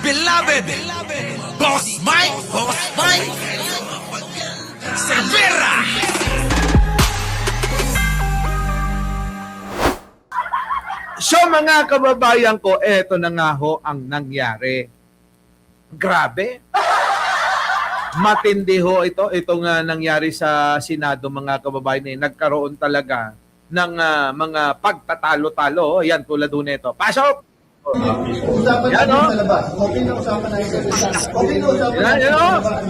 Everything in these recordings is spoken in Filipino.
beloved Boss Mike Cervera. So mga kababayan ko, eto na nga ho ang nangyari. Grabe. Matindi ho ito. Ito nga nangyari sa Senado mga kababayan. Nagkaroon talaga ng mga pagtatalo-talo. Yan, tulad ho nito. Pasok! Usapan Yan, natin oh. sa labas. Okay na usapan natin. Okay na usapan Yan, natin yan, sa oh. labas.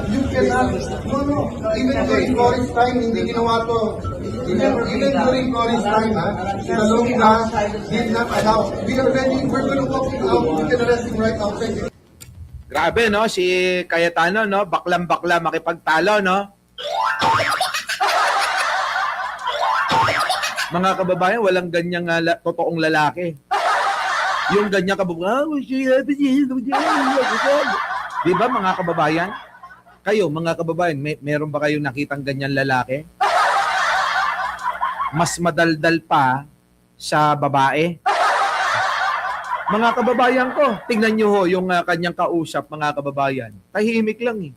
You cannot. No. Even during Florence time, hindi ginawa to. Even during Florence time, ha? The Longga did not allow. We are ready. We're going to walk him out. We can arrest him right outside. Grabe, no? Si Cayetano, no? Baklang-bakla makipagtalo, no? Mga kababayan, walang ganyang totoong lalaki. Yung ganyang kababayan, di ba mga kababayan? Kayo, mga kababayan, meron ba kayong nakitang ganyan lalaki? Mas madaldal pa sa babae. Mga kababayan ko, tingnan nyo ho yung kanyang kausap, mga kababayan. Tahimik lang eh.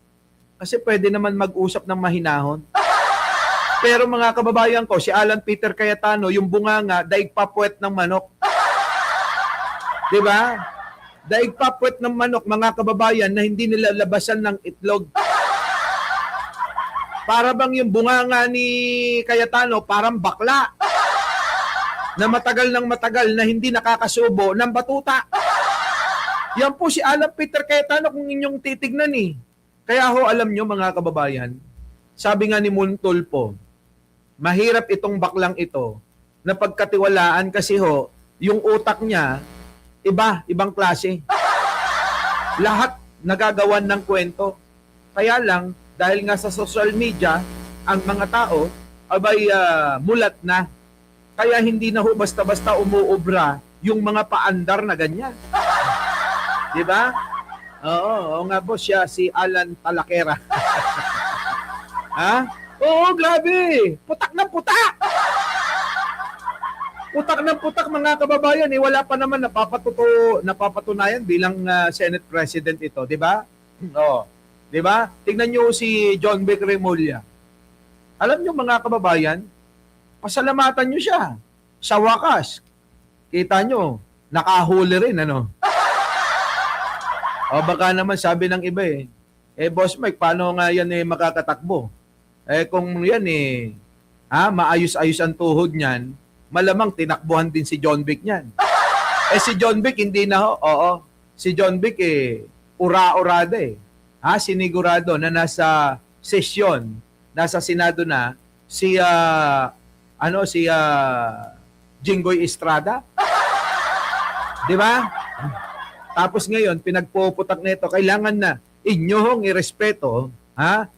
Kasi pwede naman mag-usap ng mahinahon. Pero mga kababayan ko, si Alan Peter Cayetano, yung bunganga, daig papwet ng manok. Di ba? Daig papwet ng manok, mga kababayan, na hindi nila labasan ng itlog. Para bang yung bunganga ni Cayetano, parang bakla. Na matagal ng matagal na hindi nakakasubo ng batuta. Yan po si Alan Peter Cayetano kung inyong titignan eh. Kaya ho, alam nyo mga kababayan, sabi nga ni Montulfo, mahirap itong baklang ito na pagkatiwalaan kasi ho, yung utak niya, ibang klase. Lahat nagagawan ng kwento. Kaya lang, dahil nga sa social media, ang mga tao, mulat na. Kaya hindi na ho basta-basta umuobra yung mga paandar na ganyan. Di ba? Oo nga boss, siya si Alan Talakera. Ha? Oo, grabe. Putak na putak. Putak na putak mga kababayan. Wala pa naman napapatunayan bilang Senate President ito. Di ba? Oo. Di ba? Tingnan nyo si John Vic Remulla. Alam nyo mga kababayan, pasalamatan nyo siya. Sa wakas, kita nyo, nakahuli rin, ano? O baka naman sabi ng iba Boss Mike, paano nga yan makakatakbo? Kung yan maayos-ayos ang tuhod niyan, malamang tinakbuhan din si John Vic niyan. Si John Vic hindi na ho. Oo. Si John Vic ura-urada sinigurado na nasa sesyon, nasa Senado na si Jinggoy Estrada. 'Di ba? Tapos ngayon pinagpuputak nito, kailangan na inyo hong irespeto.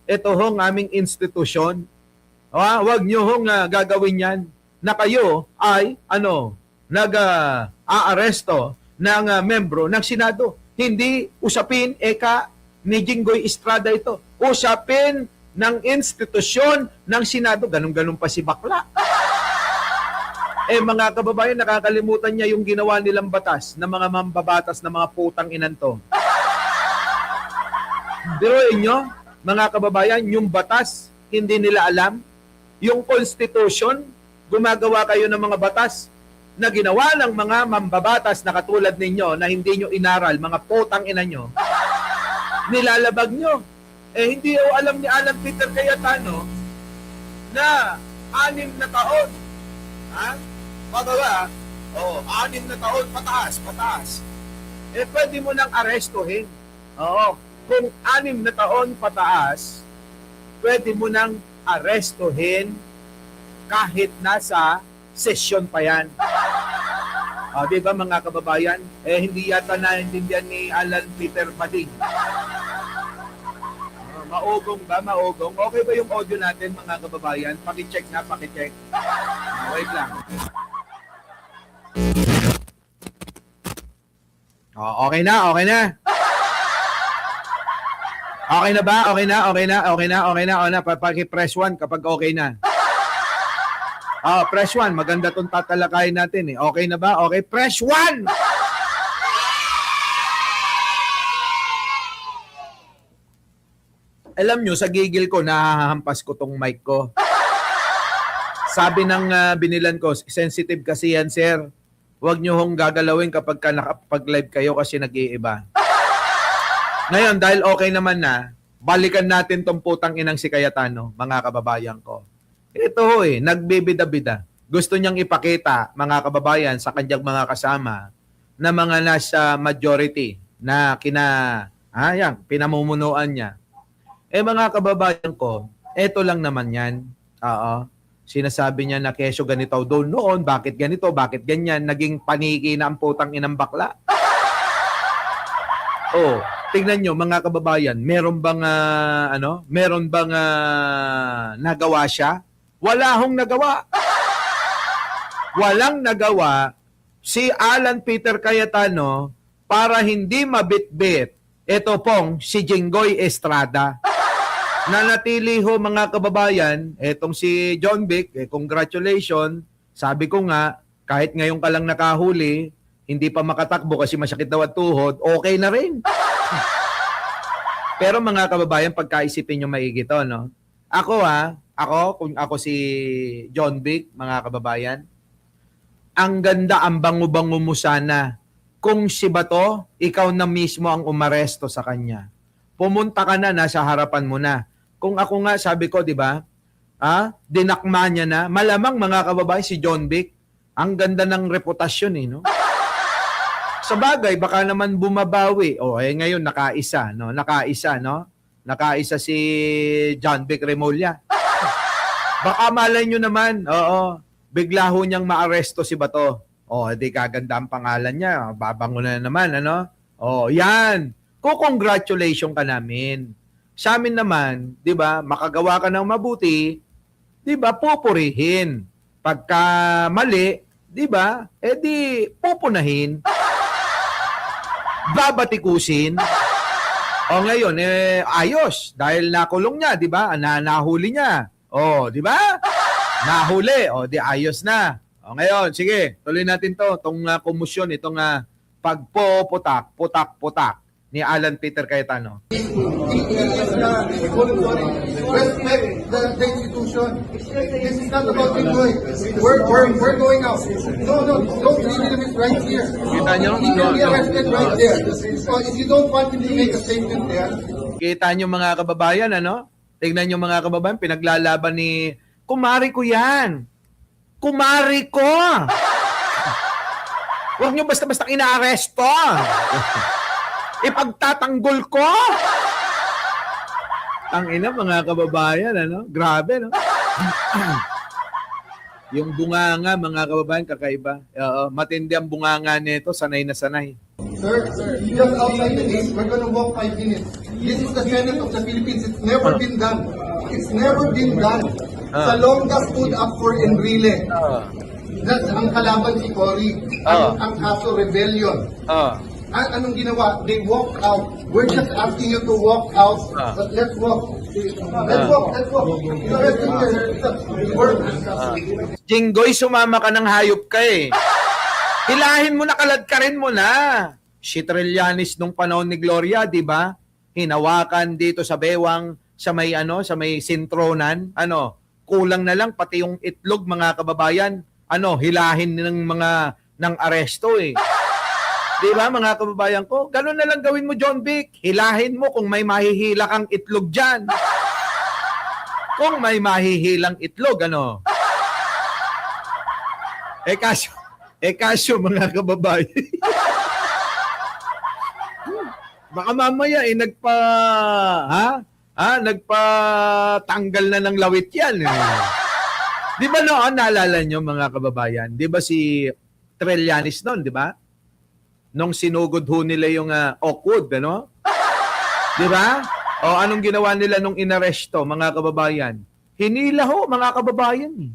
Ito hong aming institusyon. Huwag nyo hong gagawin yan na kayo ay nag-aaresto ng membro ng Senado. Hindi usapin ni Jinggoy Estrada ito. Usapin ng institusyon ng Senado. Ganun-ganun pa si bakla. Mga kababayan, nakakalimutan niya yung ginawa nilang batas ng mga mambabatas na mga putang inanto. Biruin nyo, mga kababayan, yung batas, hindi nila alam. Yung Constitution, gumagawa kayo ng mga batas na ginawa ng mga mambabatas na katulad ninyo na hindi nyo inaral, mga putang ina nyo, nilalabag nyo. Hindi alam ni Alan Peter Cayetano na 6 na taon. Pagawa, 6 na taon, pataas. Pwede mo nang arestuhin. Kung 6 na taon pataas, pwede mo nang arestuhin kahit nasa session pa yan. Di ba mga kababayan? Hindi yata naintindihan ni Alan Peter Bading. Maugong ba? Maugong. Okay ba yung audio natin mga kababayan? Pakicheck na, pakicheck. Wait lang. Okay na. Okay na ba? Okay na. Paki-press 1 kapag okay na. Press 1. Maganda tong tatalakayin natin eh. Okay na ba? Okay, press 1! Alam nyo, sa gigil ko, nahahampas ko tong mic ko. Sabi ng binilan ko, sensitive kasi yan, sir. Huwag nyo hong gagalawin kapag nakapag-live kayo kasi nag-iiba. Ngayon, dahil okay naman na, balikan natin tong putang inang si Cayetano, mga kababayan ko. Ito nagbibida-bida. Gusto niyang ipakita, mga kababayan, sa kanyang mga kasama, na mga nasa majority na pinamumunuan niya. Mga kababayan ko, eto lang naman yan. Sinasabi niya na kesyo ganito doon noon, bakit ganito, bakit ganyan, naging paniki na ang putang inang bakla. Tingnan nyo mga kababayan, meron bang nagawa siya? Wala hong nagawa. Walang nagawa si Alan Peter Cayetano para hindi mabitbit ito pong si Jinggoy Estrada. Nanatili ho mga kababayan, etong si John Vic, congratulations. Sabi ko nga, kahit ngayon ka lang nakahuli, hindi pa makatakbo kasi masakit daw at tuhod, okay na rin. Pero mga kababayan, pagkaisipin nyo maigi to, no? Kung ako si John Vic, mga kababayan, ang ganda, ang bango-bango mo sana kung si Bato, ikaw na mismo ang umaresto sa kanya. Pumunta ka na, nasa harapan mo na. Kung ako nga, sabi ko, di ba, dinakma niya na, malamang mga kababayan, si John Vic, ang ganda ng reputasyon, no? Sa bagay, baka naman bumabawi. Ngayon, nakaisa, no? Nakaisa si John Vic Remulla. Baka malay nyo naman, bigla ho niyang maaresto si Bato. Di kaganda ang pangalan niya. Babango na naman, ano? Yan. Congratulations ka namin. Sa amin naman, di ba, makagawa ka ng mabuti, di ba, pupurihin. Pagka mali, di ba, di pupunahin. Babatikusin. Ngayon, ayos. Dahil nakulong niya, di ba, nahuli niya. Di ba? Nahuli. Di ayos na. Ngayon, sige, tuloy natin to. Itong komusyon, itong putak ni Alan Peter Cayetano. Respect the institution. This is not about Pinoy. We're going out. No, don't leave him right here. Kita nyo? He can be arrested right there. So if you don't want him to make a statement there. Kita nyo mga kababayan, ano? Tingnan nyo mga kababayan, pinaglalaban ni kumari ko yan. Kumari ko! Huwag nyo basta-basta inaaresto. Ipagtatanggol ko. Ang ina mga kababayan, ano? Grabe, no? Yung bunganga, mga kababayan, kakaiba. Matindi ang bunganga nito, sanay na sanay. Sir, just outside the gate, we're gonna walk 5 minutes. This is the Senate of the Philippines. It's never been done. It's never been done. Salonga stood up for Enrile. That's ang kalaban si Cory. Ang kaso rebellion. Anong ginawa? They walked out. We're just asking you to walk out. But let's walk. Let's walk. The rest of the work. Jinggoy, sumama ka ng hayop ka eh. Hilahin mo na, kaladkarin mo na. Si Trillanes nung panahon ni Gloria, di ba? Hinawakan dito sa bewang, sa may sintronan. Kulang na lang pati yung itlog, mga kababayan. Hilahin ng aresto eh. Di ba mga kababayan ko? Ganun na lang gawin mo, John Vic. Hilahin mo kung may mahihila kang itlog dyan. Kung may mahihilang itlog, Kasyo mga kababayan. Baka mamaya nagpatanggal na ng lawit yan. Di ba naalala nyo mga kababayan? Di ba si Trillanes noon, di ba? Nung sinugod ho nila yung Oakwood, Di ba? Anong ginawa nila nung inaresto, mga kababayan? Hinila ho, mga kababayan.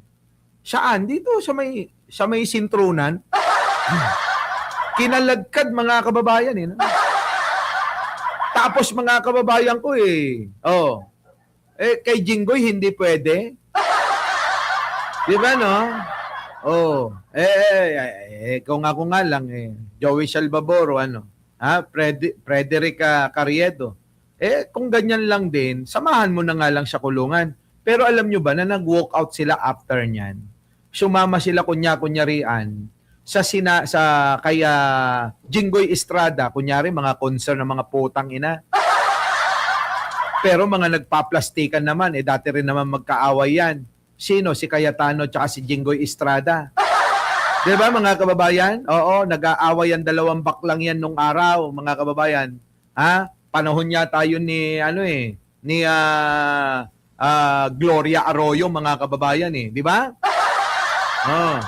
Saan? Dito sa may sintrunan. Kinalagkad, mga kababayan. Tapos, mga kababayan ko kay Jinggoy, hindi pwede. Di ba, no? Oh, kung ako nga lang, Joey Salvador, ano, Frederick Carriedo. Kung ganyan lang din, samahan mo na nga lang sa kulungan. Pero alam nyo ba na nag-walk out sila after niyan? Sumama sila kunyarian sa kaya Jinggoy Estrada, kunyari mga concern ng mga putang ina. Pero mga nagpaplastikan naman, dati rin naman magkaaway yan. Sino? Si Cayetano tsaka si Jinggoy Estrada. Di ba mga kababayan? Oo, nag-aaway ang dalawang baklang yan nung araw, mga kababayan. Panahon yata yun ni, Gloria Arroyo, mga kababayan Di ba? Oh.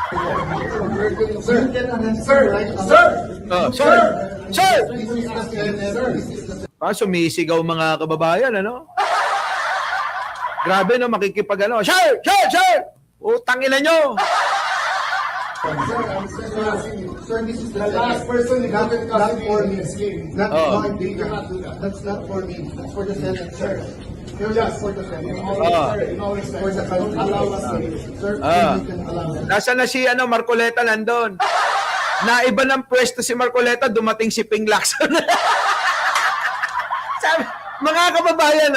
Sir! Sumisigaw mga kababayan, ano? Grabe, no? Makikipag, Sir! Utangin na nyo! Sir, this is the last person not for me. That's not for me. That's for the Senate, sir. Just for the Senate. For the country. Allow us, sir. You can allow us. Nasaan na si Marcoleta nandun? Naiba ng pwesto si Marcoleta, dumating si Ping Lacson. Sabi, mga kababayan,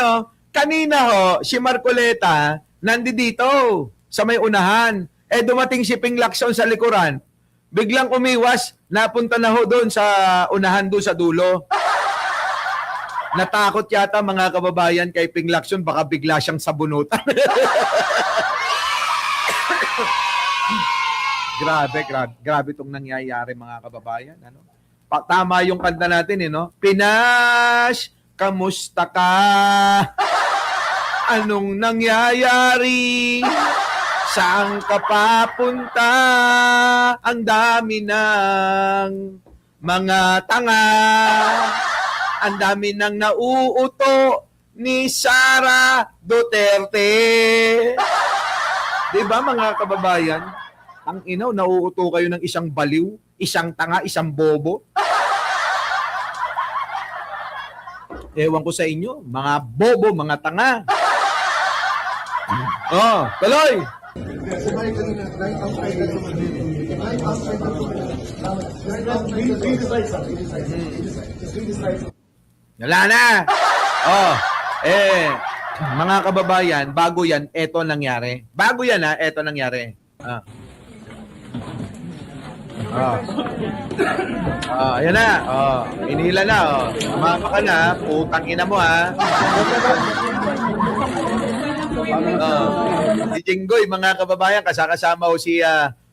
kanina si Marcoleta nandito sa may unahan. Dumating si Ping Lacson sa likuran. Biglang umiwas, napunta na doon sa unahan doon sa dulo. Natakot yata mga kababayan kay Ping Lacson, baka bigla siyang sabunutan. Grabe itong nangyayari mga kababayan. Tama yung kanta natin, Pinas, kamusta ka? Anong nangyayari? Saan ka papunta? Ang dami ng mga tanga. Ang dami ng nauuto ni Sara Duterte. Diba mga kababayan? Ang inaw, nauuto kayo ng isang baliw, isang tanga, isang bobo. Ewan ko sa inyo, mga bobo, mga tanga. Tuloy! Wala na! Mga kababayan, bago yan, eto nangyari. Bago yan eto nangyari. Ayan na. Inila na. Mama ka na. Putang ina mo Si Jinggoy, mga kababayan, kasama si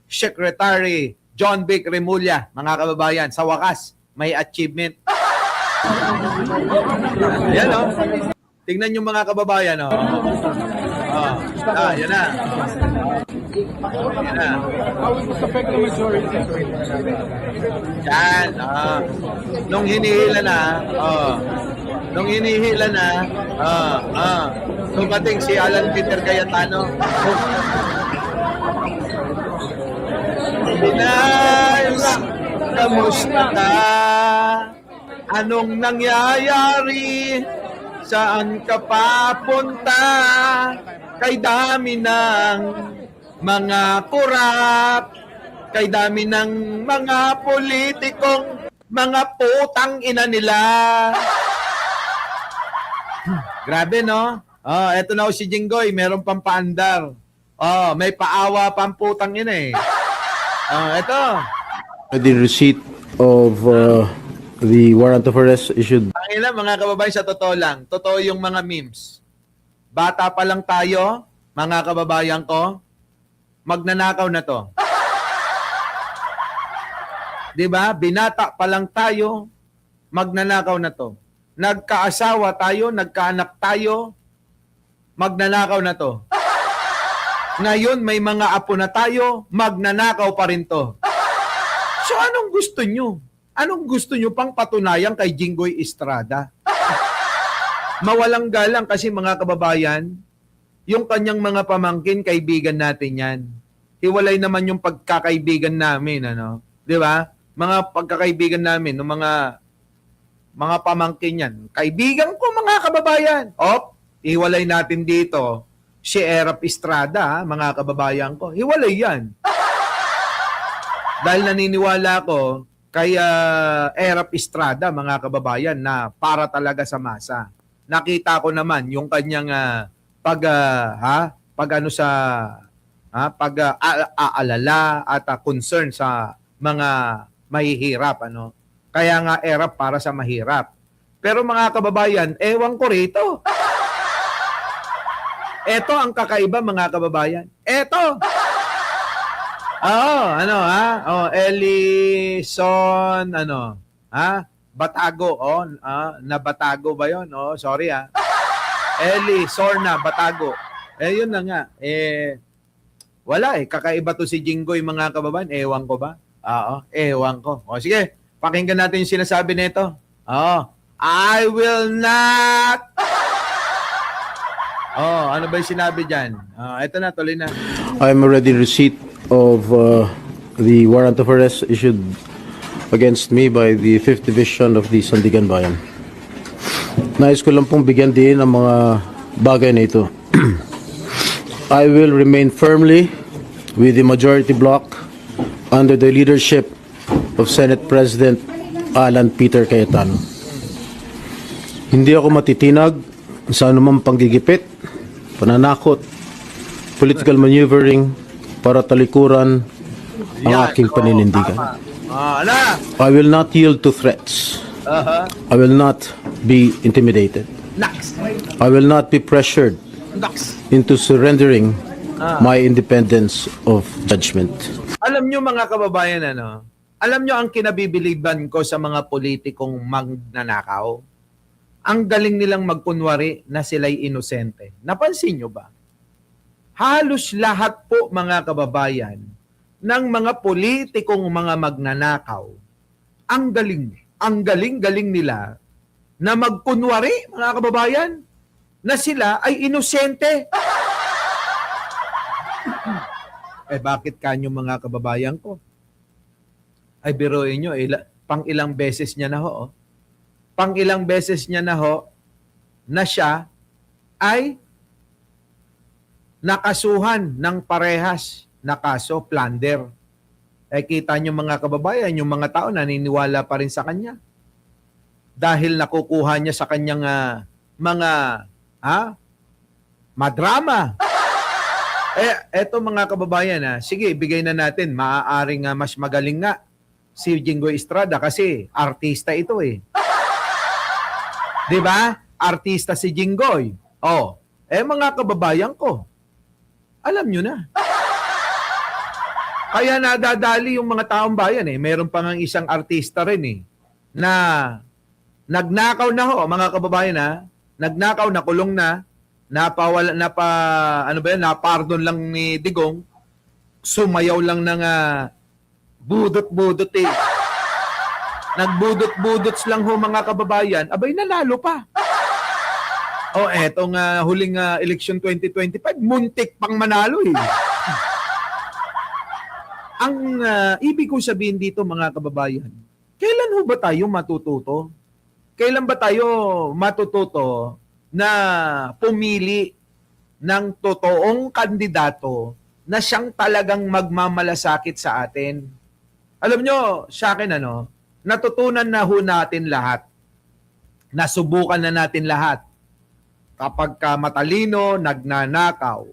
Secretary John Vic Remulla, mga kababayan. Sa wakas, may achievement. Ayan Tingnan yung mga kababayan yan na. Yan na. Yan. Nung hinihila na, dumating si Alan Peter Cayetano. Pinas, kamusta ka? Anong nangyayari? Saan ka papunta? Kay dami ng mga kurap, kay dami ng mga politikong mga putang ina nila. Grabe, no? Eto na si Jinggoy, meron pang paandar. May paawa pang putang ina eto. The receipt of the warrant of arrest issued. Ang ina, mga kababayan, sa totoo lang, totoo yung mga memes. Bata pa lang tayo, mga kababayan ko, magnanakaw na to. Diba? Binata pa lang tayo, magnanakaw na to. Nagkaasawa tayo, nagkaanak tayo, magnanakaw na to. Ngayon, may mga apo na tayo, magnanakaw pa rin to. So, anong gusto nyo? Anong gusto nyo pang patunayan kay Jinggoy Estrada? Mawalang galang kasi mga kababayan, yung kanyang mga pamangkin, kaibigan natin yan. Hiwalay naman yung pagkakaibigan namin, Di ba? Mga pagkakaibigan namin, ng mga pamangkin yan. Kaibigan ko, mga kababayan. Hiwalay natin dito. si Erap Estrada, mga kababayan ko. Hiwalay yan. Dahil naniniwala ko kay Erap Estrada, mga kababayan, na para talaga sa masa. Nakita ko naman yung kanyang aalala at concern sa mga mahihirap, ano. Kaya nga Erap para sa mahirap. Pero mga kababayan, ewan ko rito. Ito ang kakaiba, mga kababayan. Ito. Ellison, Batago, Batago ba yun? Sorry Sorna, Batago. Yun na nga. Wala kakaiba to si Jinggoy, mga kababayan. Ewan ko ba? Ewan ko. Sige, pakinggan natin yung sinasabi nito. I will not. Ano ba yung sinabi dyan? Ito na, tuloy na. I'm already in receipt of the warrant of arrest issued against me by the 5th Division of the Sandigan Bayan. Nais ko lang pong bigyan din ang mga bagay na ito. I will remain firmly with the majority bloc under the leadership of Senate President Alan Peter Cayetano. Hindi ako matitinag sa anumang panggigipit, pananakot, political maneuvering para talikuran ang aking paninindigan. I will not yield to threats. I will not be intimidated. I will not be pressured into surrendering my independence of judgment. Alam nyo, mga kababayan, alam nyo ang kinabibiliban ko sa mga politikong magnanakaw? Ang galing nilang magkunwari na sila'y inosente. Napansin nyo ba? Halos lahat po, mga kababayan, ng mga politikong mga magnanakaw, ang galing nila na magkunwari, mga kababayan, na sila ay inosente. Bakit kanyo, mga kababayan ko? Ay, biruin nyo, pang ilang beses niya na ho, Pang-ilang beses niya na siya ay nakasuhan ng parehas na kaso, plunder. Kita niyo, mga kababayan, yung mga tao naniniwala pa rin sa kanya. Dahil nakukuha niya sa kanyang mga madrama. Eto, mga kababayan, sige, bigay na natin. Maaaring mas magaling nga si Jinggoy Estrada kasi artista ito . Di ba? Artista si Jinggoy. Mga kababayan ko, alam nyo na. Kaya nadadali yung mga taong bayan . Meron pa nga isang artista rin na nagnakaw na mga kababayan nagnakaw, nakulong na, napardon lang ni Digong, sumayaw lang ng budot-budot Nagbudot-budots lang mga kababayan, abay nanalo pa. Etong huling election 2025, muntik pang manalo . Ang ibig ko sabihin dito, mga kababayan, kailan ba tayo matututo? Kailan ba tayo matututo na pumili ng totoong kandidato na siyang talagang magmamalasakit sa atin? Alam nyo, sa akin natutunan na natin lahat. Nasubukan na natin lahat. Kapag ka matalino, nagnanakaw.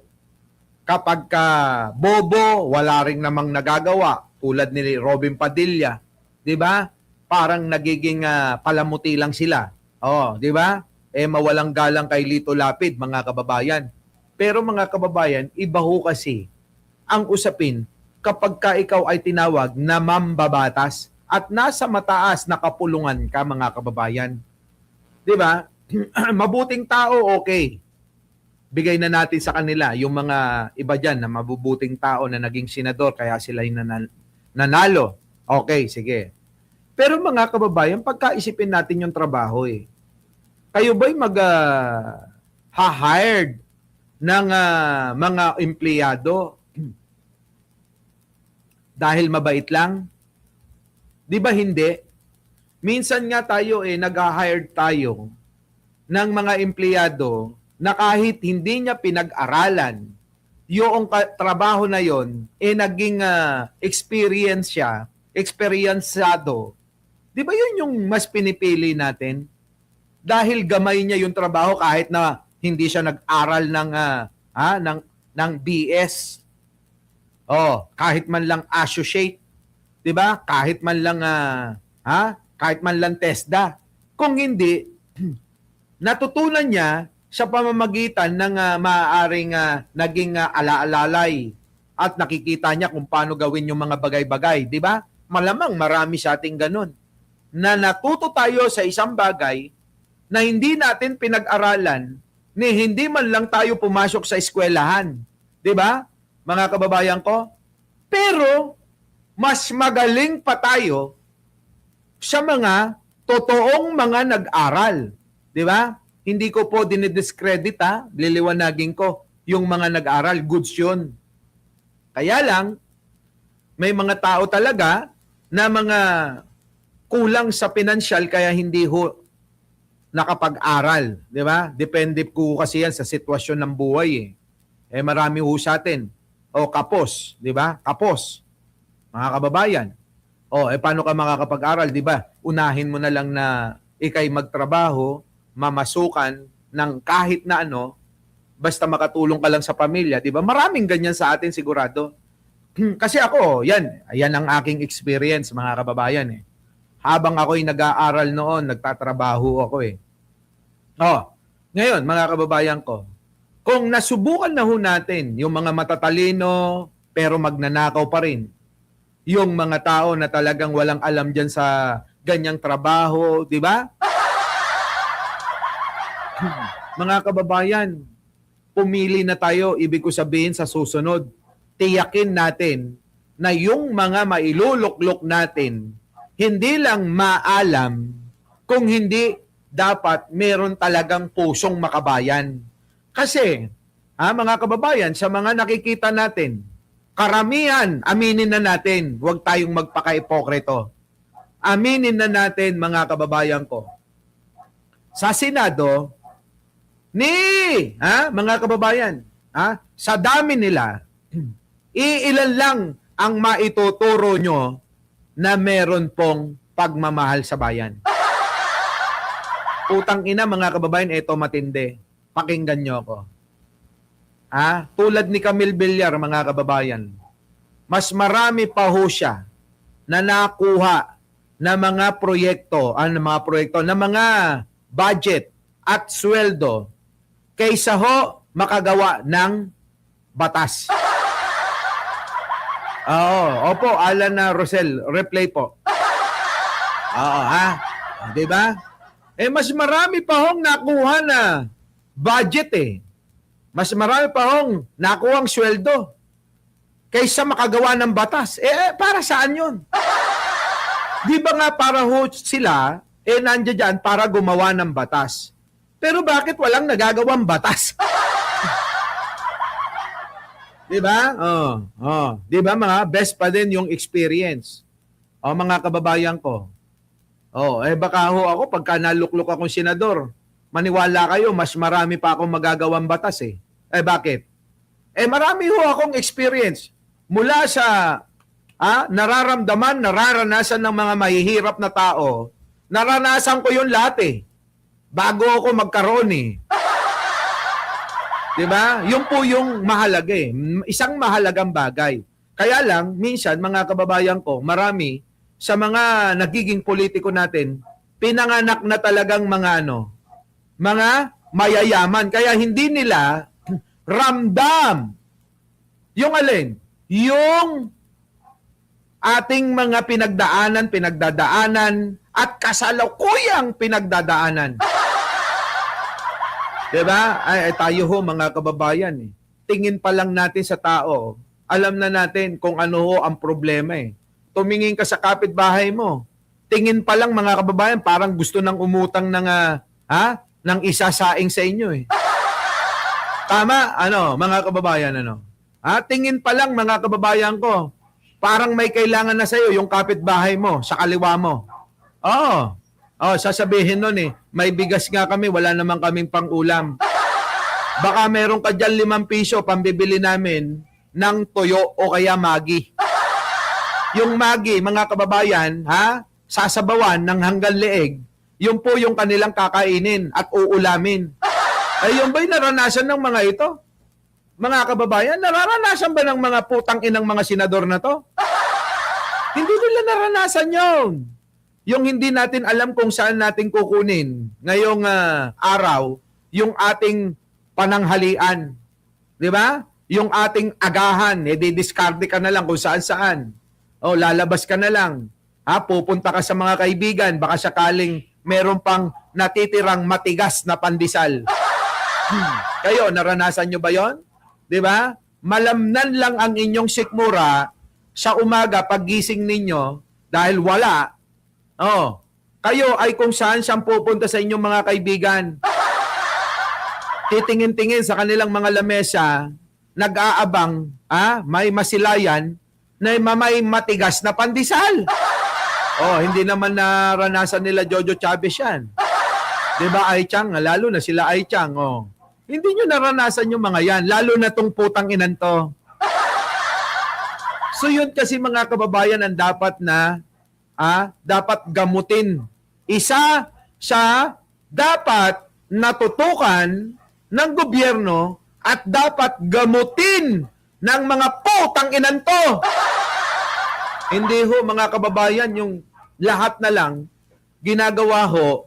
Kapag ka bobo, wala ring namang nagagawa. Tulad ni Robin Padilla. Di ba? Parang nagiging palamuti lang sila. Di ba? Mawalang galang kay Lito Lapid, mga kababayan. Pero mga kababayan, iba ho kasi ang usapin kapag ka ikaw ay tinawag na mambabatas at nasa mataas na kapulungan ka, mga kababayan. Di ba? Mabuting tao, okay. Bigay na natin sa kanila yung mga iba dyan na mabubuting tao na naging senador kaya sila yung nanalo. Okay, sige. Pero mga kababayan, pagkaisipin natin yung trabaho Kayo ba'y mag-hired ng mga empleyado dahil mabait lang? Di ba hindi? Minsan nga tayo nag-hire tayo ng mga empleyado na kahit hindi niya pinag-aralan, yung trabaho na yon naging experience siya, eksperyensado. Di ba yun yung mas pinipili natin? Dahil gamay niya yung trabaho kahit na hindi siya nag-aral ng BS. Kahit man lang associate, 'di ba? Kahit man lang kahit man lang TESDA. Kung hindi natutunan niya sa pamamagitan ng maaaring naging alaalalay at nakikita niya kung paano gawin yung mga bagay-bagay, 'di ba? Malamang marami sa ating ganun. Na natuto tayo sa isang bagay na hindi natin pinag-aralan, ni hindi man lang tayo pumasok sa eskwelahan. 'Di ba? Mga kababayan ko. Pero mas magaling pa tayo sa mga totoong mga nag-aral. 'Di ba? Hindi ko po dinidiscredit liliwanagin ko yung mga nag-aral, goods 'yun. Kaya lang may mga tao talaga na mga kulang sa pinansyal kaya hindi ho nakapag-aral, 'di ba? Depende po kasi yan sa sitwasyon ng buhay marami ho sa atin. Kapos, 'di ba? Kapos. Mga kababayan. Paano ka makakapag-aral, 'di ba? Unahin mo na lang na ikay magtrabaho, mamasukan ng kahit na ano, basta makatulong ka lang sa pamilya, 'di ba? Maraming ganyan sa atin sigurado. Kasi ako, yan ang aking experience, mga kababayan Habang ako'y nag-aaral noon, nagtatrabaho ako Ngayon, mga kababayan ko, kung nasubukan na ho natin yung mga matatalino pero magnanakaw pa rin, yung mga tao na talagang walang alam dyan sa ganyang trabaho, di ba? Mga kababayan, pumili na tayo, ibig ko sabihin sa susunod, tiyakin natin na yung mga mailuluklok natin, hindi lang maalam, kung hindi dapat meron talagang pusong makabayan. Kasi, mga kababayan, sa mga nakikita natin, karamihan, aminin na natin, huwag tayong magpaka-ipokrito. Aminin na natin, mga kababayan ko, sa Senado, mga kababayan, sa dami nila, iilan lang ang maituturo nyo na meron pong pagmamahal sa bayan. Utang ina, mga kababayan, ito matindi. Pakinggan nyo ako. Tulad ni Camille Villar, mga kababayan, mas marami pa ho siya na nakuha na mga proyekto, na mga budget at sweldo kaysa ho makagawa ng batas. Opo, Alan na Rosel, replay po. Di ba? Mas marami pa hong nakuha na budget Mas marami pa hong nakuha ang sweldo kaysa makagawa ng batas. Para saan yun? Di ba nga para ho sila, nandiyan dyan para gumawa ng batas. Pero bakit walang nagagawang batas? Di ba? Di ba mga best pa din yung experience? Mga kababayan ko. Baka ho ako pagka naluklok akong senador, maniwala kayo, mas marami pa akong magagawang batas Bakit? Marami ho akong experience mula sa nararanasan ng mga mahihirap na tao. Naranasan ko yun lahat bago ako magkaroon Diba? Yun po yung mahalaga Isang mahalagang bagay. Kaya lang, minsan, mga kababayan ko, marami sa mga nagiging politiko natin, pinanganak na talagang mga mayayaman. Kaya hindi nila ramdam yung alin? Yung ating mga pinagdadaanan at kasalukuyang pinagdadaanan. Diba? Tayo ho, mga kababayan. Tingin pa lang natin sa tao, alam na natin kung ano ho ang problema Tumingin ka sa kapitbahay mo. Tingin pa lang, mga kababayan, parang gusto nang umutang ng isasaing sa inyo Tama? Mga kababayan, Tingin pa lang, mga kababayan ko, parang may kailangan na sa'yo yung kapitbahay mo, sa kaliwa mo. Sasabihin nun may bigas nga kami, wala naman kaming pang-ulam. Baka meron ka dyan 5 piso pambibili namin ng toyo o kaya magi. Yung magi, mga kababayan, sasabawan ng hanggang leeg, yun po yung kanilang kakainin at uulamin. Ay, yun ba'y naranasan ng mga ito? Mga kababayan, nararanasan ba ng mga putang inang mga senador na to? Hindi nila naranasan yun. Yung hindi natin alam kung saan natin kukunin ngayong araw, yung ating pananghalian. Di ba? Yung ating agahan, di-discard ka na lang kung saan-saan. O, lalabas ka na lang. Pupunta ka sa mga kaibigan, baka sakaling meron pang natitirang matigas na pandesal. Kayo, naranasan nyo ba yon? Di ba? Malamnan lang ang inyong sikmura sa umaga paggising ninyo dahil wala. Kayo ay kung saan pupunta sa inyong mga kaibigan. Titingin-tingin sa kanilang mga lamesa, nag-aabang, may masilayan, na may matigas na pandesal. Hindi naman naranasan nila Jojo Chavez yan. Diba, Ai Chang? Lalo na sila Ai Chang. Hindi nyo naranasan yung mga yan. Lalo na tong putang inan to. So yun kasi mga kababayan ang dapat na dapat gamutin. Isa sa dapat natutukan ng gobyerno at dapat gamutin ng mga putang inan to. Hindi ho mga kababayan yung lahat na lang ginagawa ho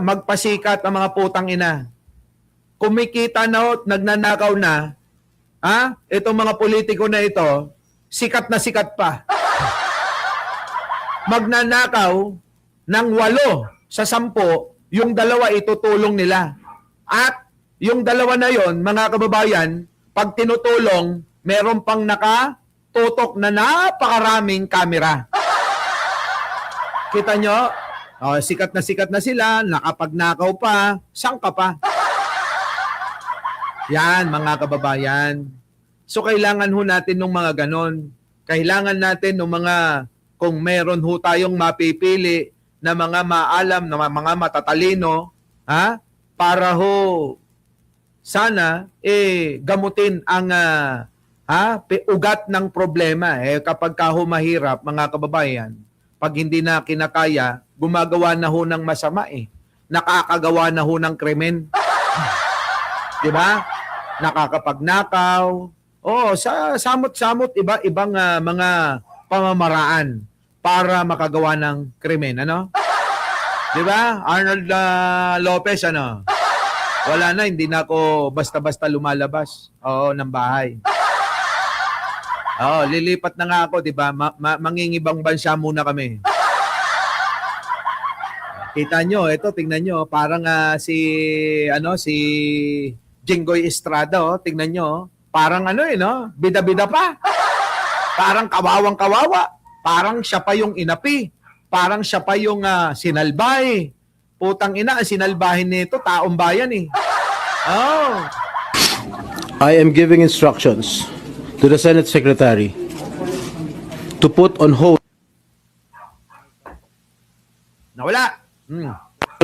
magpasikat ang mga putang ina. Kumikita na ho, nagnanakaw na, itong mga politiko na ito, sikat na sikat pa. Magnanakaw ng 8 sa 10, yung 2 itutulong nila. At yung 2 na yon, mga kababayan, pag tinutulong, meron pang nakatutok na napakaraming kamera. Kita nyo? Sikat na sila, nakapagnakaw pa, sangka pa. Yan, mga kababayan. So, kailangan ho natin ng mga ganon. Kailangan natin ng mga, kung meron ho tayong mapipili na mga maalam, na mga matatalino, para ho sana gamutin ang ugat ng problema. Kapag ka ho mahirap, mga kababayan, pag hindi na kinakaya, gumagawa na ho ng masama Nakakagawa na ho ng krimen. Di ba? Nakakapagnakaw. Sa samot-samot, ibang mga pamamaraan para makagawa ng krimen. Ano? Di ba? Arnold Lopez, ano? Wala na, hindi na ako basta-basta lumalabas ng bahay. Lilipat na nga ako, di ba? Mangingibang bansa muna kami. Kita nyo, ito, tingnan nyo, parang si Jinggoy Estrada, tingnan nyo, parang bida-bida pa. Parang kawawang-kawawa. Parang siya pa yung inapi. Parang siya pa yung sinalbay. Putang ina, ang sinalbahin nito, taong bayan I am giving instructions to the Senate Secretary to put on hold Nawala.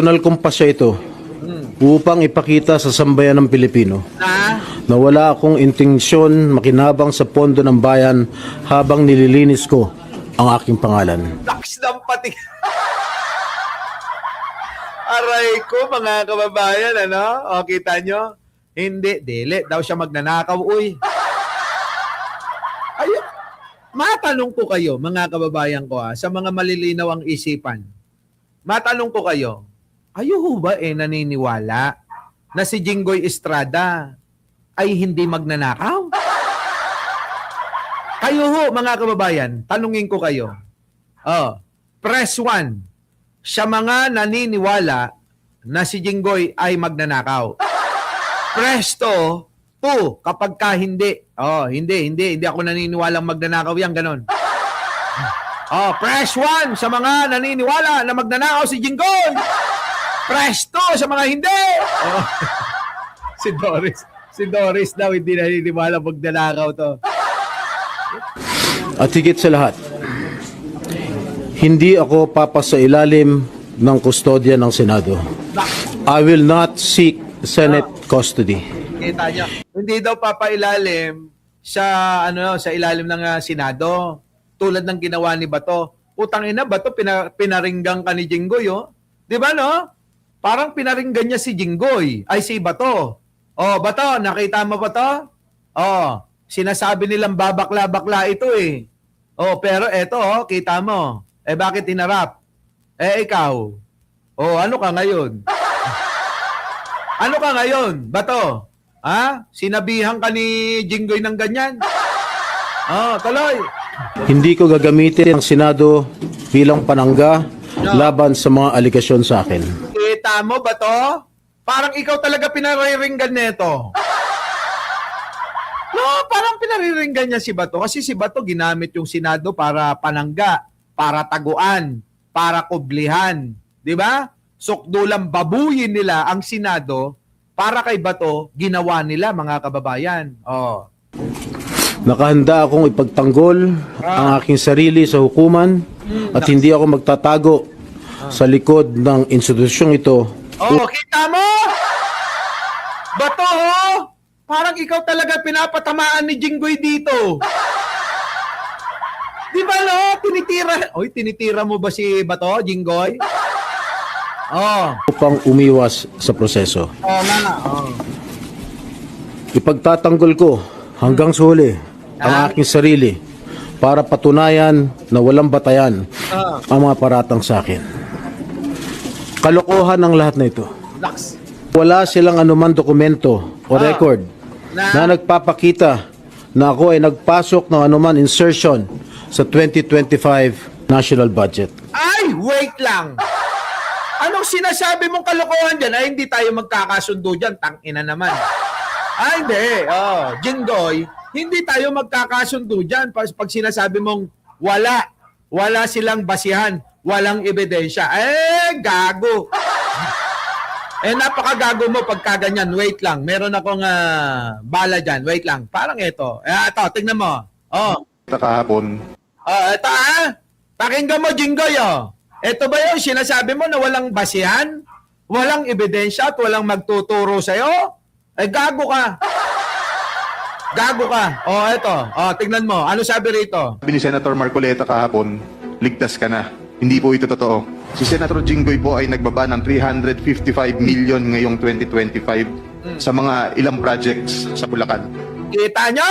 personal kompasya ito upang ipakita sa sambayan ng Pilipino na wala akong intensyon makinabang sa pondo ng bayan habang nililinis ko ang aking pangalan. Laks ng pati. Aray ko, mga kababayan, kita nyo? Hindi, dili. Daw siya magnanakaw, uy. Ayun. Matanong ko kayo, mga kababayan ko, sa mga malilinaw ang isipan. Matanong ko kayo, ayo ba naniniwala na si Jinggoy Estrada ay hindi magnanakaw? Kayo ho, mga kababayan, tanungin ko kayo. Press 1. Sa mga naniniwala na si Jinggoy ay magnanakaw. Press 2 kapag ka hindi. Hindi ako naniniwalang magnanakaw yan, ganon. Press 1 sa mga naniniwala na magnanakaw si Jinggoy. Press 2 sa mga hindi. Si Doris daw hindi naniniwala magnanakaw to. At higit sa lahat, hindi ako papasa ilalim ng kustodya ng Senado. I will not seek Senate custody. Kita nyo. Hindi daw papailalim sa ilalim ng Senado. Tulad ng ginawa ni Bato. Utang ina, Bato, pinaringgan ka ni Jinggoy, oh. Di ba, no? Parang pinaringgan niya si Jinggoy. Ay, si Bato. Oh, Bato, nakita mo ba to? Oh, sinasabi nilang babakla-bakla ito eh. Oh, pero eto, oh, kita mo. Eh, bakit hinarap? Eh, ikaw. Oh, ano ka ngayon? Ano ka ngayon, Bato? Ha? Sinabihan ka ni Jinggoy ng ganyan? Oh, tuloy. Hindi ko gagamitin ang Senado bilang panangga laban sa mga aligasyon sa akin. Kita mo, Bato? Parang ikaw talaga pinariringgan nito. No, parang pinariringgan niya si Bato. Kasi si Bato ginamit yung Senado para panangga, para taguan, para kublihan. Di ba? Sukdulang babuyin nila ang Senado para kay Bato, ginawa nila, mga kababayan. Oh. Nakahanda akong ipagtanggol ang aking sarili sa hukuman at hindi ako magtatago sa likod ng institusyong ito. Oh, kita mo? Bato, oh! Parang ikaw talaga pinapatamaan ni Jinggoy dito. Di ba, no? Tinitira mo ba si Bato, Jinggoy? Oh. Upang umiwas sa proseso. Oh, nga. Oh. Ipagtatanggol ko hanggang sa huli ang aking sarili para patunayan na walang batayan ang mga paratang sa akin. Kalokohan ang lahat na ito. Laks. Wala silang anuman dokumento o record na nagpapakita na ako ay nagpasok ng anuman insertion sa 2025 national budget. Ay, wait lang. Anong sinasabi mong kalokohan dyan? Ay, hindi tayo magkakasundo dyan. Tangina naman. Ay, hindi. Oh, Jinggoy, hindi tayo magkakasundo dyan. Pag sinasabi mong wala silang basihan, walang ebidensya. Eh, gago. Eh, napakagago mo pagka ganyan. Wait lang. Meron akong bala dyan. Wait lang. Parang ito. Ito, tingnan mo. Oh. Kahapon, Ito Pakinggan mo, Jinggoy, oh. Ito ba yung sinasabi mo na walang basihan? Walang ebidensya at walang magtuturo sa'yo? Eh, gago ka. Gago ka. Oh, ito. Oh, tingnan mo. Ano sabi rito? sabi ni Senator Marcoleta kahapon, ligtas ka na. Hindi po ito totoo. Si Senator Jinggoy po ay nagbaba ng 355 million ngayong 2025 sa mga ilang projects sa Bulacan. Kita nyo?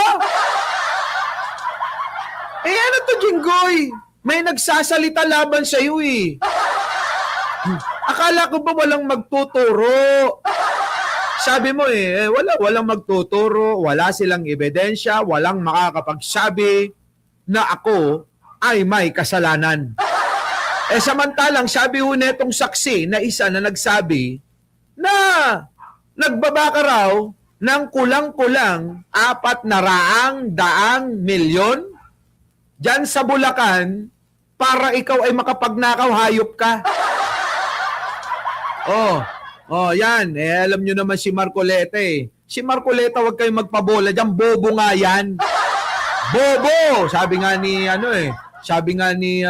Eh, ano to, Jinggoy? May nagsasalita laban sa iyo eh. Akala ko ba walang magtuturo? Sabi mo walang magtuturo, wala silang ebidensya, walang makakapagsabi na ako ay may kasalanan. Eh samantalang sabi ho netong saksi na isa na nagsabi na nagbaba ka raw ng kulang-kulang 400 milyon dyan sa Bulacan para ikaw ay makapagnakaw, hayop ka. Oh, yan. Eh, alam nyo naman si Marcoleta eh. Si Marcoleta, huwag kayong magpabola dyan. Bobo nga yan. Bobo! Sabi nga ni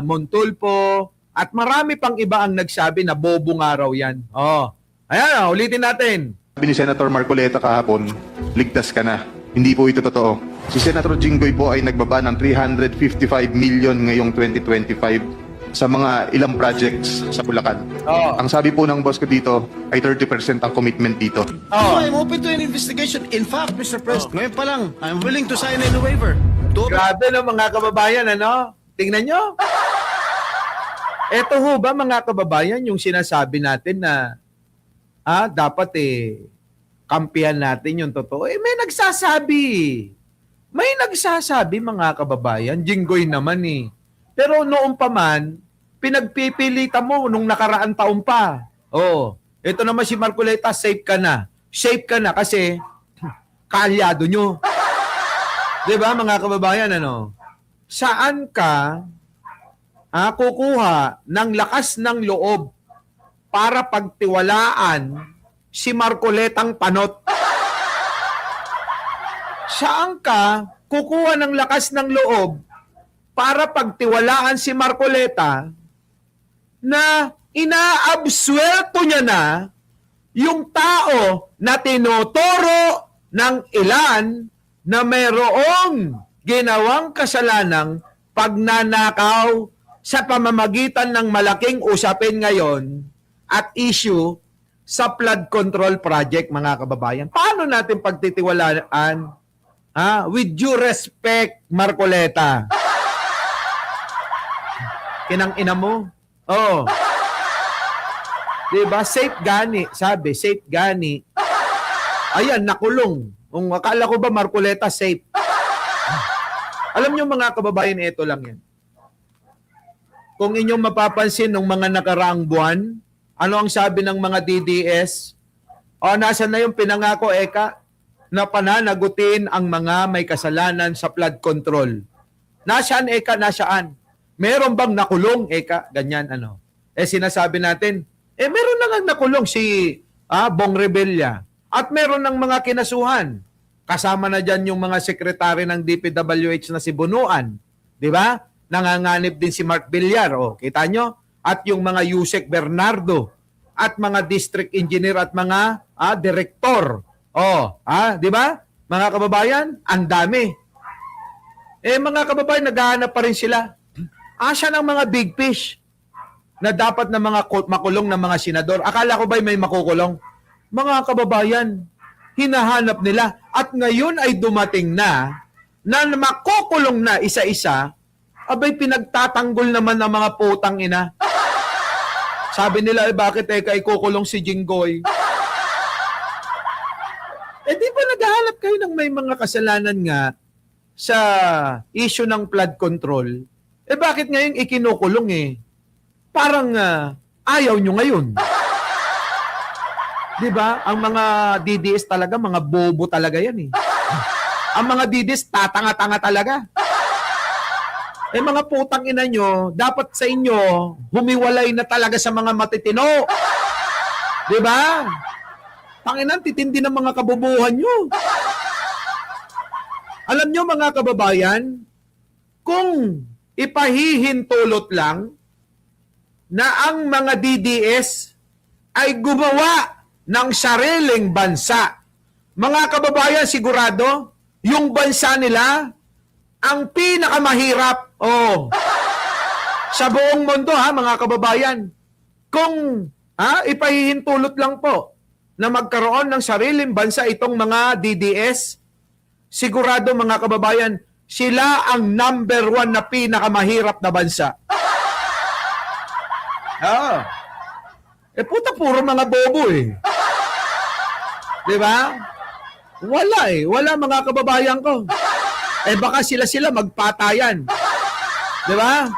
Montulpo. At marami pang iba ang nagsabi na bobo nga raw yan. Oh. Ayan, ulitin natin. Sabi ni Senator Marcoleta kahapon, ligtas ka na. Hindi po ito totoo. Si Senator Jinggoy po ay nagbaba ng 355 million ngayong 2025 sa mga ilang projects sa Bulacan. Ang sabi po ng boss ko dito ay 30% ang commitment dito. I'm open to an investigation. In fact, Mr. President, ngayon pa lang, I'm willing to sign a waiver. Grabe no, mga kababayan, ano? Tingnan nyo. Eto ho ba, mga kababayan, yung sinasabi natin na dapat kampihan natin yung totoo. Eh, may nagsasabi. May nagsasabi, mga kababayan. Jinggoy naman eh. Pero noon pa man, pinagpipilitan mo nung nakaraan taon pa. Oh, ito naman si Marcoleta, safe ka na. Safe ka na kasi kaalyado nyo. Diba, mga kababayan, ano? Saan ka kukuha ng lakas ng loob para pagtiwalaan si Marcoletang panot? Saan ka kukuha ng lakas ng loob para pagtiwalaan si Marcoleta na inaabsuelto niya na yung tao na tinuturo ng ilan na mayroong ginawang kasalanang pagnanakaw sa pamamagitan ng malaking usapin ngayon at issue sa flood control project, mga kababayan. Paano natin pagtitiwalaan? With due respect, Marcoleta. Kinang ina mo. Oh. Diba? Safe gani. Sabi, safe gani. Ayan, nakulong. Kung akala ko ba Marcoleta safe. Alam nyo mga kababayan, ito lang yan. Kung inyong mapapansin ng mga nakaraang buwan, ano ang sabi ng mga DDS? Nasaan na yung pinangako, Eka? Na pananagutin ang mga may kasalanan sa flood control. Nasaan, Eka? Nasaan? Meron bang nakulong, Eka? Ganyan, ano? Sinasabi natin, meron na nga nakulong si Bong Revilla. At meron ng mga kinasuhan. Kasama na dyan yung mga sekretary ng DPWH na si Bunuan. Di ba? Nanganganib din si Mark Villar. O, kita nyo? At yung mga Yusek Bernardo. At mga district engineer at mga direktor. Di ba? Mga kababayan, ang dami. Mga kababayan, naghahanap pa rin sila. Asa ng mga big fish na dapat na mga makulong ng mga senador? Akala ko ba may makukulong? Mga kababayan, hinahanap nila. At ngayon ay dumating na makukulong na isa-isa, abay pinagtatanggol naman ng mga putang ina. Sabi nila, bakit ikukulong si Jinggoy? Di ba naghahanap kayo ng may mga kasalanan nga sa issue ng flood control? Bakit ngayon ikinukulong Parang ayaw nyo ngayon. Di ba? Ang mga DDS talaga, mga bobo talaga yan Ang mga DDS, tatanga-tanga talaga. Mga putang ina nyo, dapat sa inyo, humiwalay na talaga sa mga matitino. Di ba? Tanginan, titindi ng mga kabubuhan nyo. Alam nyo mga kababayan, kung ipahihintulot lang na ang mga DDS ay gumawa ng sariling bansa. Mga kababayan, sigurado, yung bansa nila, ang pinakamahirap sa buong mundo, mga kababayan. Kung ipahihintulot lang po na magkaroon ng sariling bansa itong mga DDS, sigurado mga kababayan, sila ang number 1 na pinakamahirap na bansa. Puta, puro mga bobo Di ba? Wala Wala mga kababayan ko. Baka sila magpatayan. Di ba?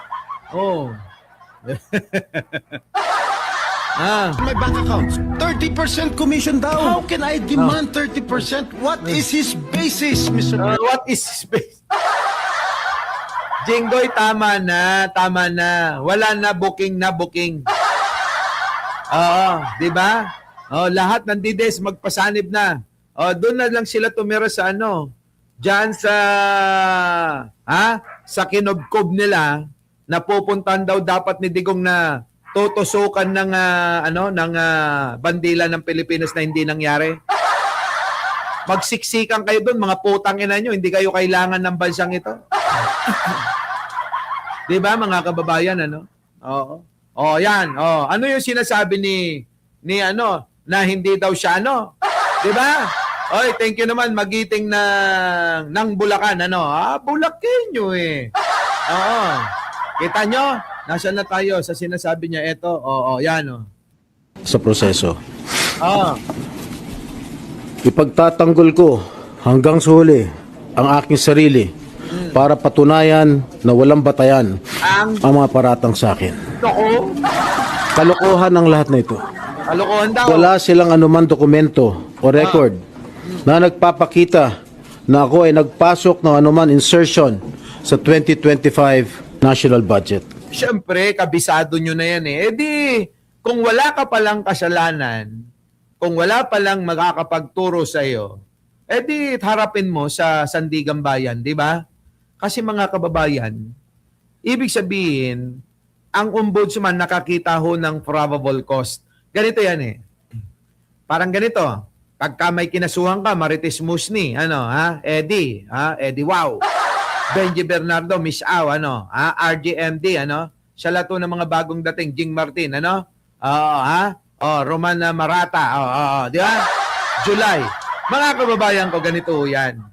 My bank accounts, 30% commission daw. How can I demand 30%? What is his basis, Mr. What is space? Jinggoy, tama na. Wala na booking. Di ba? Lahat ng DDS magpasanib na. Doon na lang sila tumira sa diyan sa kinubkob nila na pupuntahan daw dapat ni Digong na tutusukan ng bandila ng Pilipinas na hindi nangyari. Magsiksikan kayo doon, mga putang ina nyo, hindi kayo kailangan ng bansang ito. Di ba mga kababayan, Oo. Yan. Ano yung sinasabi ni na hindi daw siya Di ba? Oy, thank you naman magiting ng Bulacan Bulakenyo Oo. Kita nyo? Nasaan na tayo sa sinasabi niya ito? Yan Sa proseso. Ipagtatanggol ko hanggang sa huli ang aking sarili para patunayan na walang batayan ang mga paratang sa akin. Kalokohan ang lahat na ito. Kalokohan daw. Wala silang anuman dokumento o record na nagpapakita na ako ay nagpasok ng anuman insertion sa 2025 national budget. Siyempre, kabisado nyo na yan kung wala ka palang kasalanan, kung wala palang makakapagturo sa iyo, harapin mo sa Sandigan Bayan, di ba? Kasi mga kababayan, ibig sabihin, ang ombudsman nakakita ho ng probable cause. Ganito yan Parang ganito, pagka may kinasuhan ka, Marites Musni, Eddie, Eddie Wow, Benji Bernardo, Miss Au, RGMD, siya lahat ng mga bagong dating, Jing Martin, Roman Marata, di ba? July. Mga kababayan ko, ganito yan.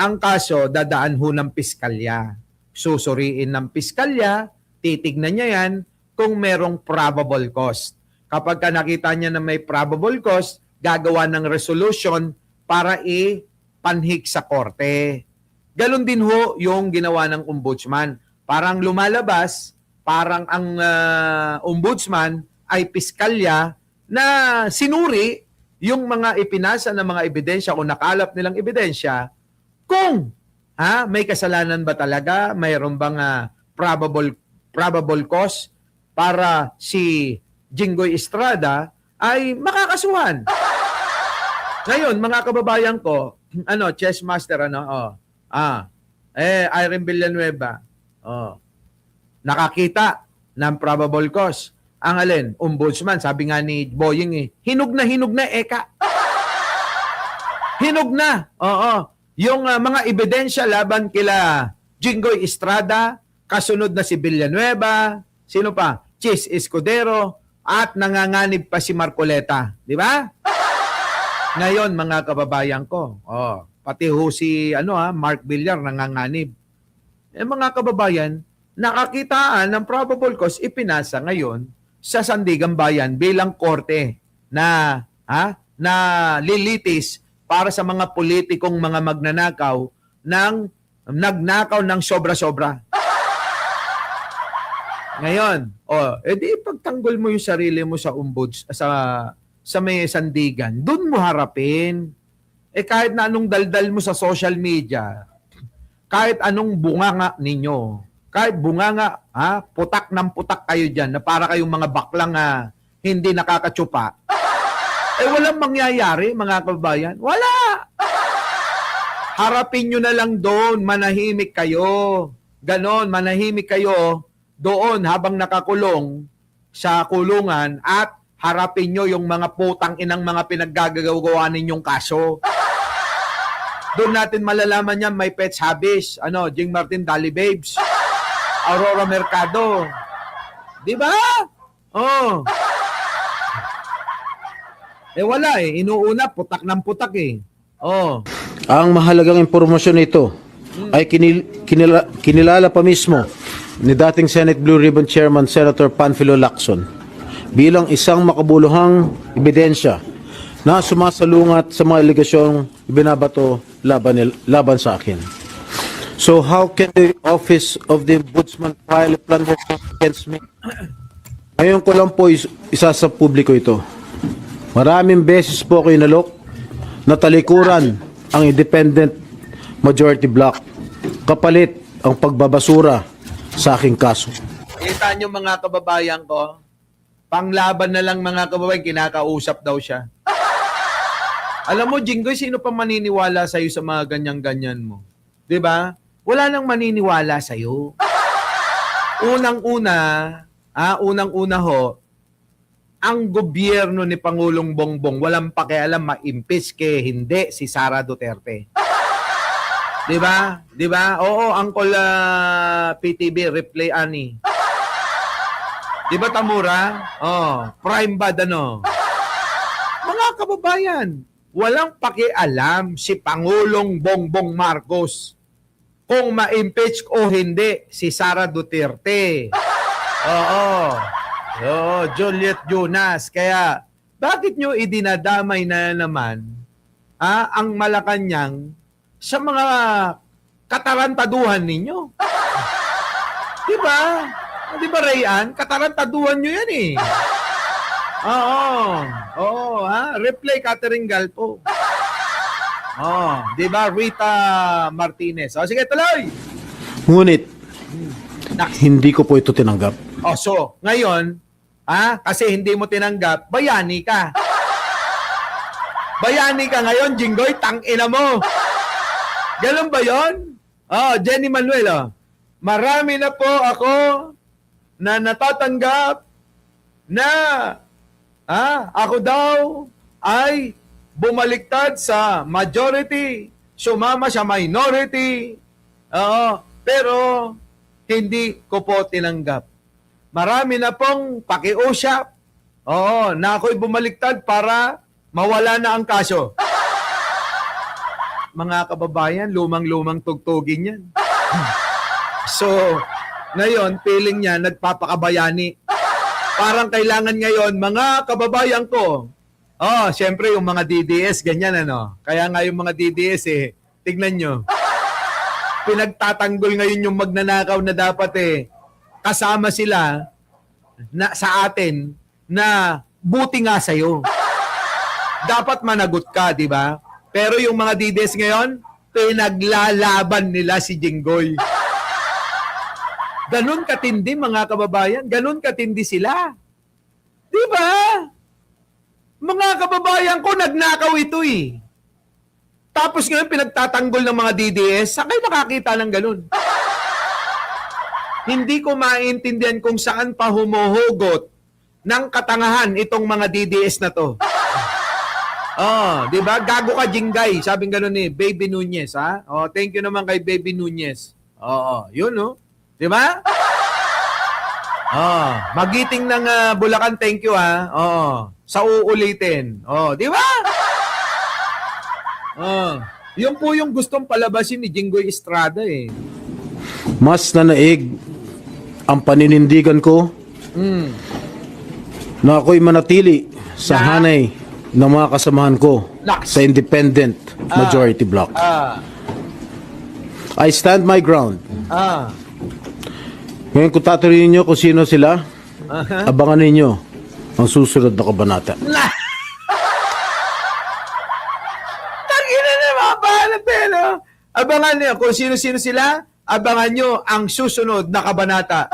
Ang kaso, dadaan ho ng piskalya. Susuriin ng piskalya, titignan niya yan kung merong probable cause. Kapag ka nakita niya na may probable cause, gagawa ng resolution para ipanhik sa korte. Ganon din ho yung ginawa ng ombudsman. Parang lumalabas, parang ang ombudsman ay piskalya na sinuri yung mga ipinasa ng mga ebidensya o nakalap nilang ebidensya kung may kasalanan ba talaga, mayroon bang probable cause para si Jinggoy Estrada ay makakasuhan. Ngayon, mga kababayan ko, chess master, Irene Villanueva, nakakita ng probable cause. Ang alin, ombudsman, sabi nga ni Boying, hinog na, eka. Hinog na, oo. Yung mga ebidensya laban kila Jinggoy Estrada, kasunod na si Villanueva, sino pa? Chis Escudero, at nanganganib pa si Marcoleta. Di ba? Ngayon, mga kababayan ko, pati ho si Mark Villar nanganganib. Mga kababayan, nakakitaan ng probable cause ipinasa ngayon sa Sandigan Bayan bilang korte na lilitis para sa mga politikong mga magnanakaw nagnakaw ng sobra-sobra. Ngayon, edi pagtanggol mo yung sarili mo sa sa may Sandigan, doon mo harapin. Kahit na anong daldal mo sa social media, kahit anong bunganga ninyo, kahit bunganga, putak ng putak kayo dyan, na para kayong mga baklang hindi nakakatsupa, walang mangyayari, mga kababayan. Wala! Harapin nyo na lang doon, manahimik kayo. Ganon, manahimik kayo doon habang nakakulong sa kulungan at harapin nyo yung mga putang inang mga pinaggagawa ninyong kaso. Doon natin malalaman yan, may pets habis, Jing Martin, Dali Babes, Aurora Mercado. Di ba? Wala inuuna, putak ng putak Ang mahalagang impormasyon nito ay kinilala pa mismo ni dating Senate Blue Ribbon Chairman Senator Panfilo Lacson bilang isang makabuluhang ebidensya na sumasalungat sa mga alegasyong binabato laban sa akin. So how can the Office of the Ombudsman file a plunder against me? Ngayon ko lang po isa sa publiko ito. Maraming beses po ako inalok na talikuran ang independent majority block kapalit ang pagbabasura sa aking kaso. Kita nyo mga kababayan ko, panglaban na lang mga kababayan, kinakausap daw siya. Alam mo, Jinggoy, sino pa maniniwala sa'yo sa mga ganyan-ganyan mo? 'Di ba? Wala nang maniniwala sa'yo. Unang-una ho, ang gobyerno ni Pangulong Bongbong walang pakialam ma-impeach kay hindi si Sara Duterte. 'Di ba? 'Di ba? Oo, Uncle PTB replay ani. 'Di ba Tamura? Prime bad Mga kababayan, walang pakialam si Pangulong Bongbong Marcos kung ma-impeach o hindi si Sara Duterte. Juliet Jonas. Kaya, bakit nyo idinadamay na naman ang Malacanang sa mga katarantaduhan ninyo? Diba? Diba, Rayan? Katarantaduhan nyo yan Replay Catherine Galpo. Diba, Rita Martinez. Sige, tuloy! Ngunit, hindi ko po ito tinanggap. So, ngayon, kasi hindi mo tinanggap, bayani ka. Bayani ka ngayon, Jinggoy, tangina mo. Ganun ba yun? Jenny Manuel, marami na po ako na natatanggap na Ako daw ay bumaliktad sa majority, sumama sa minority. Oo, pero hindi ko po tinanggap. Marami na pong pakiusap. Oo, na ako'y bumaliktad para mawala na ang kaso. Mga kababayan, lumang-lumang tugtugin yan. So, ngayon, feeling niya, nagpapakabayani. Parang kailangan ngayon, mga kababayan ko, siyempre yung mga DDS, ganyan ano. Kaya nga yung mga DDS tignan nyo, pinagtatanggol ngayon yung magnanakaw na dapat kasama sila na, sa atin na buti nga sa'yo. Dapat managot ka, di ba? Pero yung mga DDS ngayon, pinaglalaban nila si Jinggoy. Ganon katindi mga kababayan, ganon katindi sila. Di ba? Mga kababayan ko, nagnakaw ito Tapos ngayon pinagtatanggol ng mga DDS, saan kayo nakakita ng ganon? Hindi ko maintindihan kung saan pa humuhugot ng katangahan itong mga DDS na to. Di ba? Gago ka, Jinggay. Sabing gano'n Baby Nunez, ha? Thank you naman kay Baby Nunez. Yun, no? Di ba? Magiting ng Bulacan, thank you, ha? Sa uulitin. Di ba? Yun po yung gustong palabasin ni Jinggoy Estrada, Mas nanaig ang paninindigan ko na ako'y manatili sa hanay ng mga kasamahan ko sa independent majority bloc. I stand my ground. Ngayon kung tatanungin niyo kung sino sila, abangan ninyo ang susunod na kabanata. Tangina na mga panatelo. Abangan niyo kung sino-sino sila, abangan niyo ang susunod na kabanata.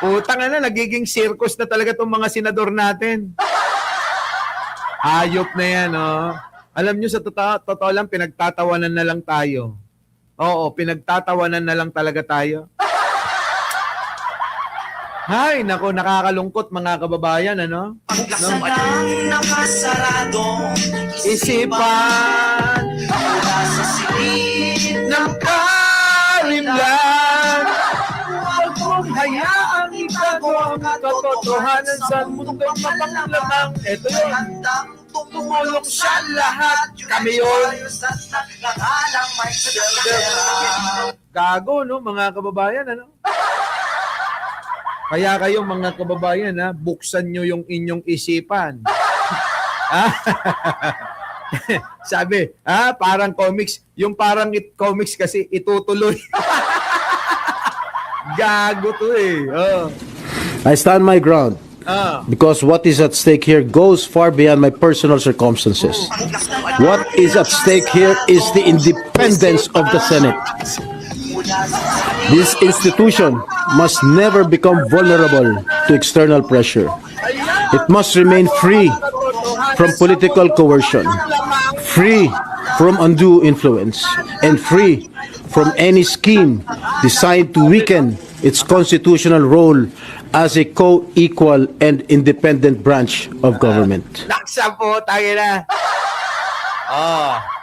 Utang na, nagiging circus na talaga itong mga senador natin. Hayop na yan, Alam nyo, sa totoo lang, pinagtatawanan na lang tayo. Oo, pinagtatawanan na lang talaga tayo. Hay, nako, nakakalungkot mga kababayan, ano? Paglasan ng nakasaradong Isipan mula sa silid ng karimlan. Huwag mong hayaang itago ang katotohanan sa mundong mapanglamang. Ito yun. handang Tumulong sa lahat. Kami yun. Nakalang may sadala. Gago, no, mga kababayan, ano? Kaya kayo, mga kababayan, buksan nyo yung inyong isipan. Sabi, parang comics. Yung parang comics kasi itutuloy. Gago to I stand my ground because what is at stake here goes far beyond my personal circumstances. What is at stake here is the independence of the Senate. This institution must never become vulnerable to external pressure. It must remain free from political coercion, free from undue influence, and free from any scheme designed to weaken its constitutional role as a co-equal and independent branch of government. Naksa po, tayo na.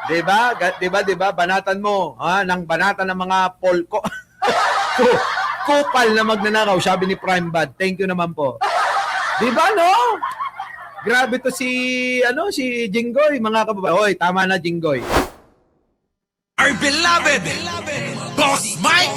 Diba? Diba? Banatan mo, ng banatan ng mga polko. Kupal na magnanakaw, sabi ni Prime Bad. Thank you naman po. Diba, no? Grabe to si Jinggoy, mga kababayan. Hoy, tama na, Jinggoy. Our beloved Boss Mike!